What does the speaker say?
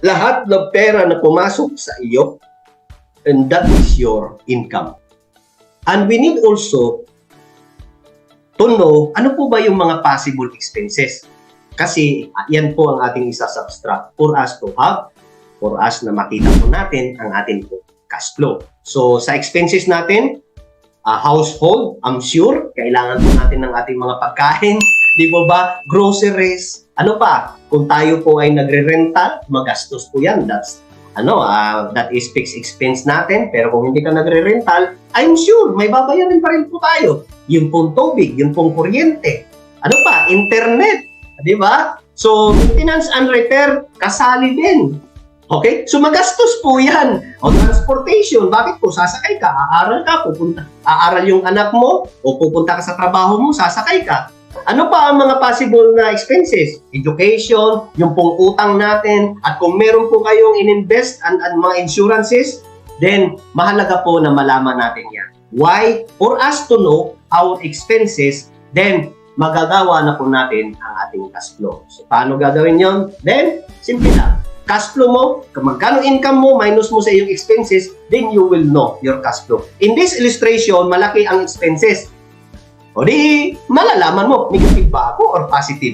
lahat ng pera na pumasok sa iyo, and that is your income. And we need also to know ano po ba yung mga possible expenses. Kasi yan po ang ating isa-subtract for us to have, for us na makita po natin ang ating cash flow. So sa expenses natin, household, I'm sure, kailangan po natin ng ating mga pagkain, di po ba? Groceries, ano pa? Kung tayo po ay nagre-rental, magastos po yan. That is fixed expense natin. Pero kung hindi ka nagre-rental, I'm sure, may babayarin pa rin po tayo. Yung pong tubig, yung pong kuryente. Ano pa? Internet, di ba? So, maintenance and repair, kasali din. Okay? So, magastos po yan. O, transportation, bakit po? Sasakay ka, aaral ka, aaral yung anak mo, o pupunta ka sa trabaho mo, sasakay ka. Ano pa ang mga possible na expenses? Education, yung pong utang natin, at kung meron po kayong in-invest and mga insurances, then mahalaga po na malaman natin yan. Why? For us to know our expenses, then magagawa na po natin ang ating cash flow. So, paano gagawin yon? Then, simple lang. Cash flow mo, kung magkano income mo, minus mo sa iyong expenses, then you will know your cash flow. In this illustration, malaki ang expenses. O di, malalaman mo, negative ba ako or positive?